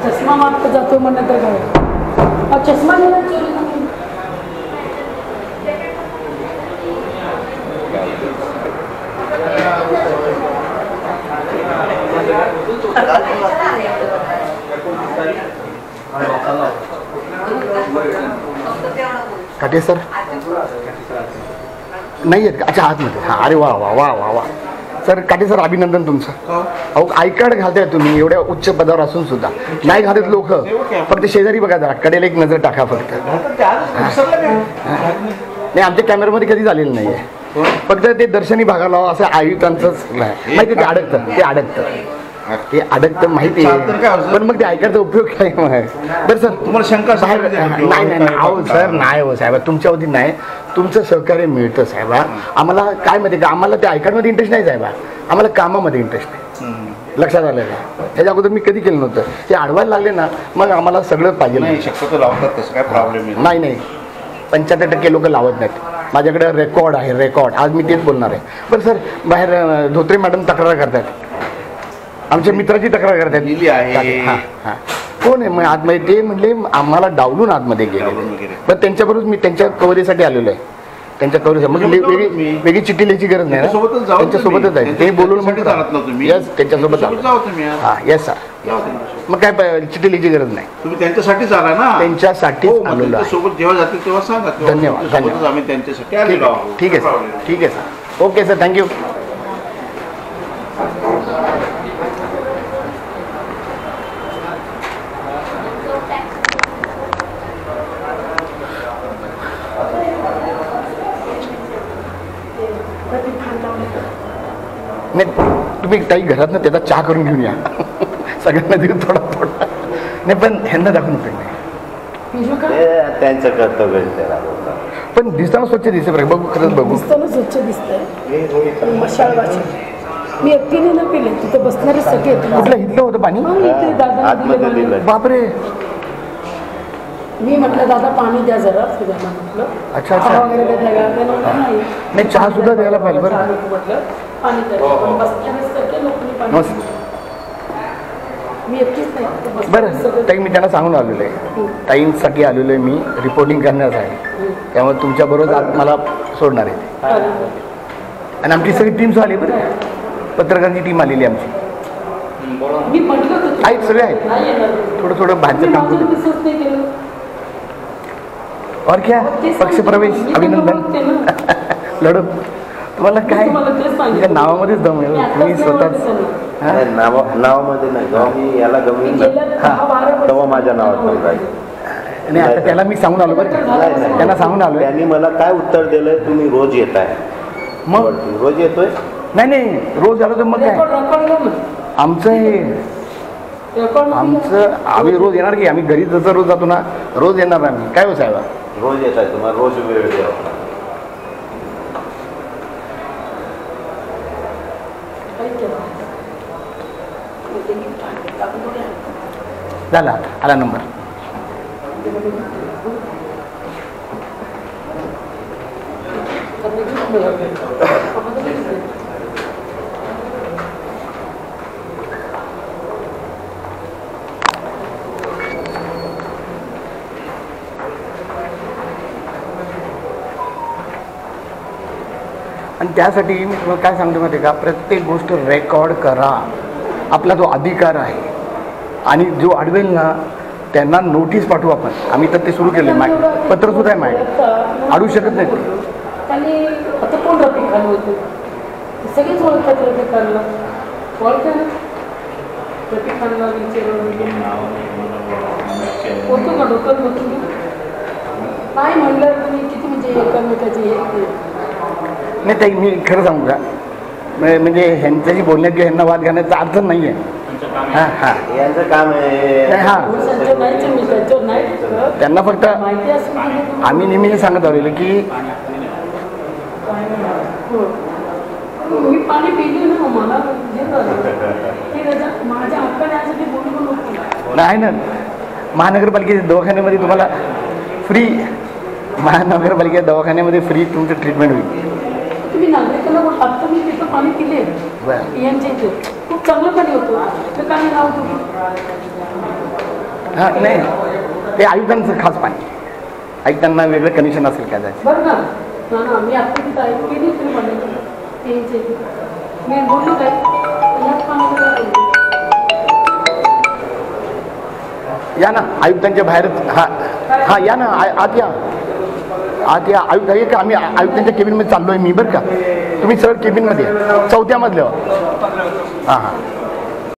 चष्मा मागत जातो म्हणत काय चष्मा गेला चोरी काटे सर नाही आहेत का? अच्छा आतमध्ये हां अरे वा वा वा वा वा सर काटे सर अभिनंदन तुमचं. अहो आय कार्ड घालताय तुम्ही एवढ्या उच्च पदावर असून सुद्धा नाही घालत लोक. फक्त शेजारी बघा जरा कडेला एक नजर टाका फक्त. नाही आमच्या कॅमेऱ्यामध्ये कधी झालेलं नाही आहे. फक्त ते दर्शनी भागाला असं आयुक्तांचंच नाही माहिती. ते अडकतं माहिती आहे पण मग ते ऐकायचा उपयोग काय मग. बरं सर तुम्हाला शंका बाहेर नाही अहो सर नाही हो साहेब तुमच्या वतीत नाही. तुमचं सहकार्य मिळतं साहेबा आम्हाला. काय माहिती का आम्हाला ते ऐकायमध्ये इंटरेस्ट नाही साहेबा आम्हाला कामामध्ये इंटरेस्ट आहे. लक्षात आलं का? त्याच्या अगोदर मी कधी केलं नव्हतं. ते अडवायला लागले ना मग आम्हाला सगळं पाहिजे. नाही शक्यतो लावतात तसं काय प्रॉब्लेम नाही 75% लोक लावत नाहीत. माझ्याकडे रेकॉर्ड आहे रेकॉर्ड. आज मी तेच बोलणार आहे. पण सर बाहेर धोत्रे मॅडम तक्रार करतात. आमच्या मित्राची तक्रार करतात. आहे कोण आहे मग आतमध्ये ते म्हणले आम्हाला डावलून आतमध्ये गेले. पण त्यांच्याबरोबर मी त्यांच्या कव्हरेजसाठी आलेलो आहे. त्यांच्या कव्हरेज मग वेगळी चिठ्ठी लिहायची गरज नाही ना. त्यांच्यासोबतच आहे ते बोलून म्हणतात यस त्यांच्यासोबत हां यस सर. मग काय चिठ्ठी लिहायची गरज नाही. तुम्ही त्यांच्यासाठीच आला ना. त्यांच्यासाठी आलेलो आहे. सोबत जेव्हा जातील तेव्हा सांगा. धन्यवाद आम्ही त्यांच्यासाठी आलेलो आहोत. ठीक आहे सर. ठीक आहे सर. Okay sir thank you. नाही तुम्ही काही घरात ना त्याचा चहा करून घेऊन या. सगळ्यांना देऊन थोडा नाही पण ह्यांना दाखवून उपयोग नाही. त्यांचं कर्तव्य पण दिसताना स्वच्छ दिसते बरं. बघू खरंच बघू दिसताना स्वच्छ दिसतंय. मशाल वाची मी एकटीने न पिले तिथे बसणारे सगळे. कुठलं इथलं होतं पाणी बापरे. मी म्हटलं दादा पाणी द्या जरा फिरायला म्हटलं. अच्छा चहा वगैरे नाही नाही चहा सुद्धा द्यायला पाहिजे बरं. म्हटलं पाणी द्या पण बसणारे सगळे लोकांनी पाणी. मी एकटीच नाही बरं ताई मी त्यांना सांगून आलेलो आहे. ताईंसाठी आलेलो आहे मी रिपोर्टिंग करण्यासाठी. त्यामुळे तुमच्याबरोबर आज मला सोडणार आहे. आणि आमची सगळी टीम आली बरं. पत्रकारांची टीम आलेली आमची आहेत सगळे आहेत. थोडं भाजप काम करू. और क्या पक्षप्रवेश अभिनंदन लढत तुम्हाला काय तुमच्या नावामध्येच दम आहे. तुम्ही स्वतःच नावामध्ये नाही जेव्हा मी याला गमवीन तेव्हा माझ्या नावात नाही. आता त्याला मी सांगून आलो बरं. त्यांना सांगून आलो. त्यांनी मला काय उत्तर दिलंय तुम्ही रोज येत आहे. मग रोज येतोय. नाही रोज आलो तर मग काय आमचं हे आम्ही रोज येणार की आम्ही घरी जसं रोज जातो ना रोज येणार आम्ही. काय हो साहेब रोज येत आहे तुम्हाला रोज वेळ द्यावा. झाला आला नंबर. आणि त्यासाठी मी तुम्हाला काय सांगतो माहिती का प्रत्येक गोष्ट रेकॉर्ड करा. आपला तो अधिकार आहे. आणि जो अडवेल ना त्यांना नोटीस पाठवू आपण. आम्ही तर ते सुरू केले पत्र सुद्धा आहे माझ्या. अडवू शकत नाही आणि आता कोण रफिक खान होते सगळेच ओळखतात. रफिक खानला ओळखा रफिक खानला होतो का डोक्यात होतो नाही म्हणलं तुम्ही किती म्हणजे एकमेकाची नाही ताई मी खरं सांगू का म्हणजे ह्यांच्याशी बोलण्यात किंवा ह्यांना वाद घालण्याचा अर्थ नाही आहे. हां हां यांचं काम आहे. हां त्यांना फक्त आम्ही नेहमी हे सांगत आलेलो की मी पाणी पिले ना मला माझ्या हक्काने बोलू नको. नाही ना महानगरपालिकेच्या दवाखान्यामध्ये तुम्हाला फ्री महानगरपालिकेच्या दवाखान्यामध्ये फ्री तुमचं ट्रीटमेंट होईल. तुम्ही नागरिकांना आता मी तिथं पाणी पिले यांच्या इथे खूप चांगलं पाणी होतं तर काय नाव तुम्ही हां नाही ते आयुक्तांचं खास पाणी, आयुक्तांना वेगळं कनेक्शन असेल काय त्याचं. बरं ना मी आता तिथं ऐकून केली तुम्ही म्हणले त्यांचे मी बोललो काय याच पाण्याला काय बोलले? या ना आयुक्तांच्या बाहेर. हा या ना आत या, आत या. आयुक्त आहे का? आम्ही आयुक्तांच्या केबिनमध्ये चाललोय मी बरं का. तुम्ही सरळ केबिनमध्ये 4थ्या मजल्यावर. हां हां